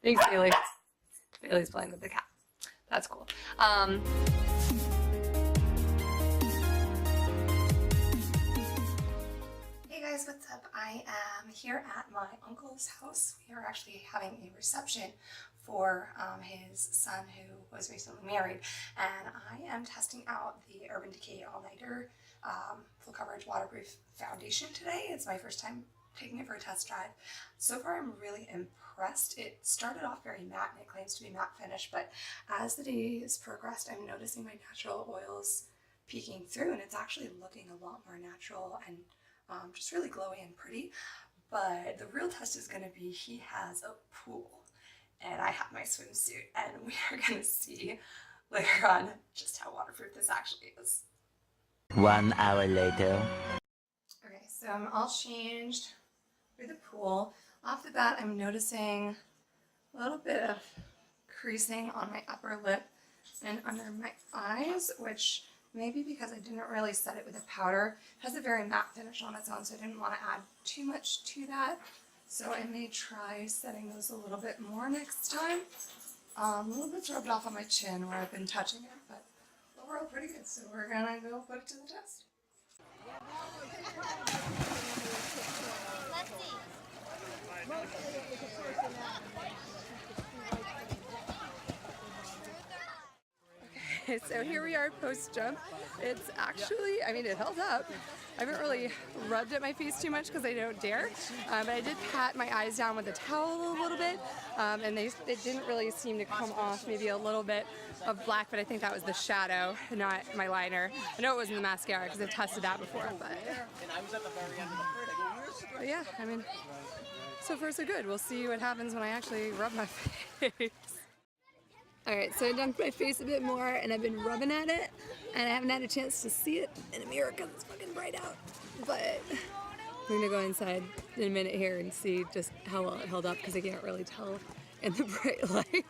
Thanks, Bailey. Bailey's playing with the cat. That's cool. Hey guys, what's up? I am here at my uncle's house. We are actually having a reception for his son who was recently married, and I am testing out the Urban Decay All-Nighter Full Coverage Waterproof Foundation today. It's my first time taking it for a test drive. So far I'm really impressed. It started off very matte and it claims to be matte finish, but as the days progressed I'm noticing my natural oils peeking through, and it's actually looking a lot more natural and just really glowy and pretty. But the real test is going to be, he has a pool and I have my swimsuit, and we are going to see later on just how waterproof this actually is. 1 hour later. Okay, so I'm all changed for the pool. Off the bat, I'm noticing a little bit of creasing on my upper lip and under my eyes, which maybe because I didn't really set it with a powder. It has a very matte finish on its own, so I didn't want to add too much to that. So I may try setting those a little bit more next time. A little bit's rubbed off on my chin where I've been touching it, but overall pretty good. So we're gonna go put it to the test. Okay, so here we are post jump. It's actually, I mean, it held up. I haven't really rubbed at my face too much because I don't dare, but I did pat my eyes down with a towel a little bit, and it didn't really seem to come off. Maybe a little bit of black, but I think that was the shadow, not my liner. I know it wasn't the mascara because I've tested that before, but yeah, I mean, so far so good. We'll see what happens when I actually rub my face. Alright, so I dumped my face a bit more and I've been rubbing at it, and I haven't had a chance to see it in a mirror because it's fucking bright out. But we're gonna go inside in a minute here and see just how well it held up because I can't really tell in the bright light.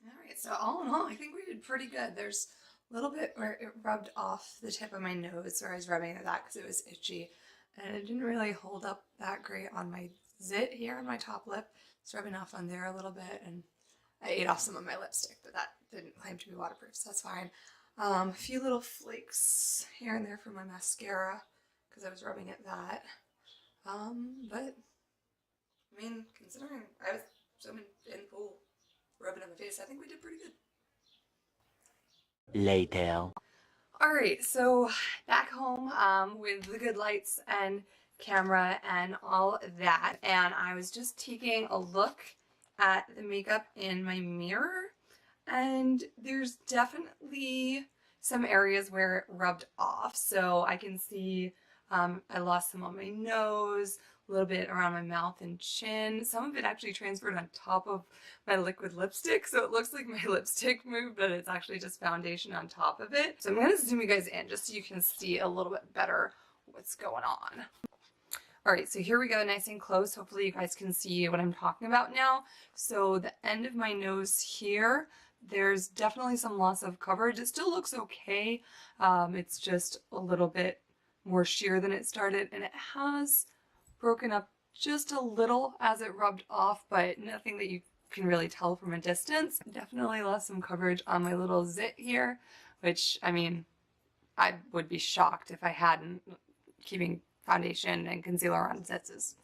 Alright, so all in all, I think we did pretty good. There's a little bit where it rubbed off the tip of my nose where I was rubbing at that because it was itchy, and it didn't really hold up that great on my zit here on my top lip. It's rubbing off on there a little bit, and I ate off some of my lipstick, but that didn't claim to be waterproof, so that's fine. A few little flakes here and there from my mascara because I was rubbing at that. But I mean, considering I was swimming in the pool, rubbing on my face, I think we did pretty good. Later. Alright, so back home with the good lights and camera and all that, and I was just taking a look at the makeup in my mirror, and there's definitely some areas where it rubbed off. So I can see I lost some on my nose, a little bit around my mouth and chin. Some of it actually transferred on top of my liquid lipstick, so it looks like my lipstick moved, but it's actually just foundation on top of it. So I'm going to zoom you guys in just so you can see a little bit better what's going on. Alright, so here we go, nice and close. Hopefully you guys can see what I'm talking about now. So the end of my nose here, there's definitely some loss of coverage. It still looks okay. It's just a little bit more sheer than it started, and it has broken up just a little as it rubbed off, but nothing that you can really tell from a distance. Definitely lost some coverage on my little zit here, which, I mean, I would be shocked if I hadn't. Keeping foundation and concealer on zits,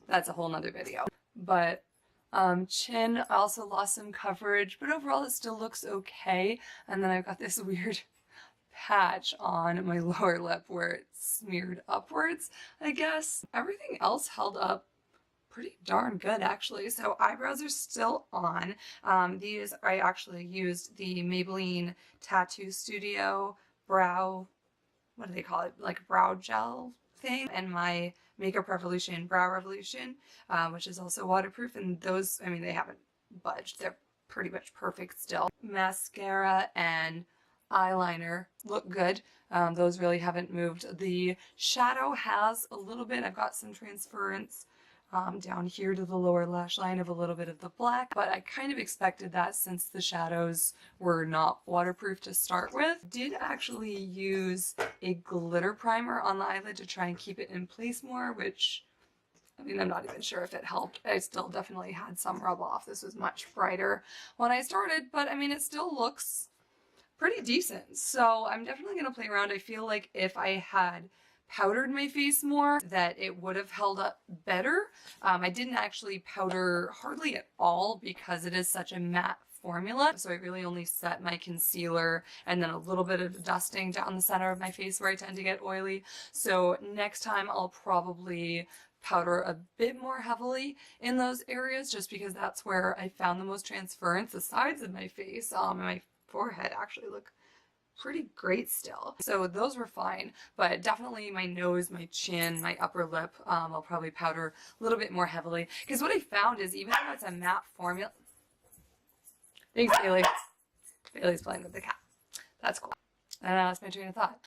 that's a whole nother video. But chin, I also lost some coverage, but overall it still looks okay. And then I've got this weird patch on my lower lip where it's smeared upwards, I guess. Everything else held up pretty darn good actually. So eyebrows are still on. These I actually used the Maybelline Tattoo Studio brow, what do they call it, like brow gel thing, and my Makeup Revolution Brow Revolution, which is also waterproof, and those, I mean, they haven't budged. They're pretty much perfect still. Mascara and eyeliner look good. Those really haven't moved. The shadow has a little bit. I've got some transference down here to the lower lash line of a little bit of the black, but I kind of expected that since the shadows were not waterproof to start with. Did actually use a glitter primer on the eyelid to try and keep it in place more, which I mean, I'm not even sure if it helped. I still definitely had some rub off. This was much brighter when I started, but I mean, it still looks pretty decent. So I'm definitely going to play around. I feel like if I had powdered my face more, that it would have held up better. I didn't actually powder hardly at all because it is such a matte formula. So I really only set my concealer and then a little bit of dusting down the center of my face where I tend to get oily. So next time I'll probably powder a bit more heavily in those areas just because that's where I found the most transference. The sides of my face and my forehead actually look pretty great still. So those were fine, but definitely my nose, my chin, my upper lip, I'll probably powder a little bit more heavily. Because what I found is even though it's a matte formula... Thanks, Bailey. Bailey's playing with the cat. That's cool. And I lost my train of thought.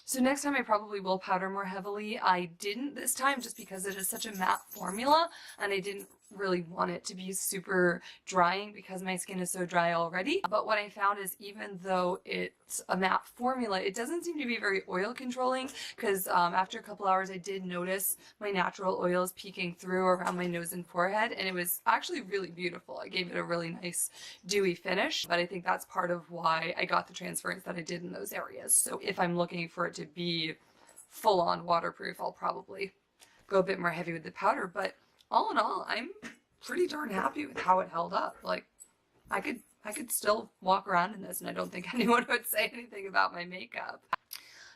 So next time I probably will powder more heavily. I didn't this time just because it is such a matte formula and I didn't really want it to be super drying because my skin is so dry already. But what I found is even though it's a matte formula, it doesn't seem to be very oil controlling because after a couple hours I did notice my natural oils peeking through around my nose and forehead, and it was actually really beautiful. I gave it a really nice dewy finish, but I think that's part of why I got the transference that I did in those areas. So if I'm looking for it to be full-on waterproof, I'll probably go a bit more heavy with the powder, but all in all, I'm pretty darn happy with how it held up. Like, I could still walk around in this and I don't think anyone would say anything about my makeup.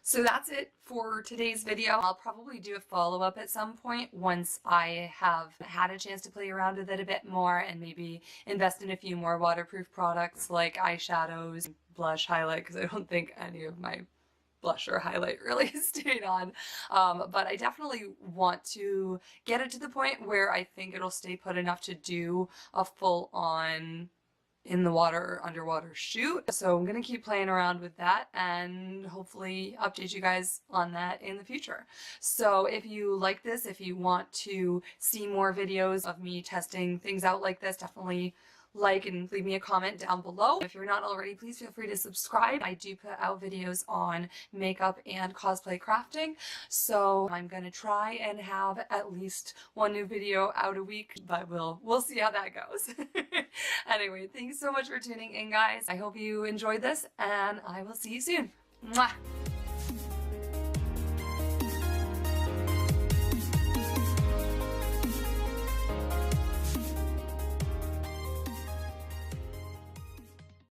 So that's it for today's video. I'll probably do a follow-up at some point once I have had a chance to play around with it a bit more and maybe invest in a few more waterproof products like eyeshadows, blush, highlight, because I don't think any of my blush or highlight really stayed on, but I definitely want to get it to the point where I think it'll stay put enough to do a full-on in the water or underwater shoot. So I'm gonna keep playing around with that and hopefully update you guys on that in the future. So if you like this, if you want to see more videos of me testing things out like this, definitely like and leave me a comment down below. If you're not already, please feel free to subscribe. I do put out videos on makeup and cosplay crafting, so I'm gonna try and have at least one new video out a week, but we'll see how that goes. Anyway, thanks so much for tuning in, guys. I hope you enjoyed this, and I will see you soon. Mwah!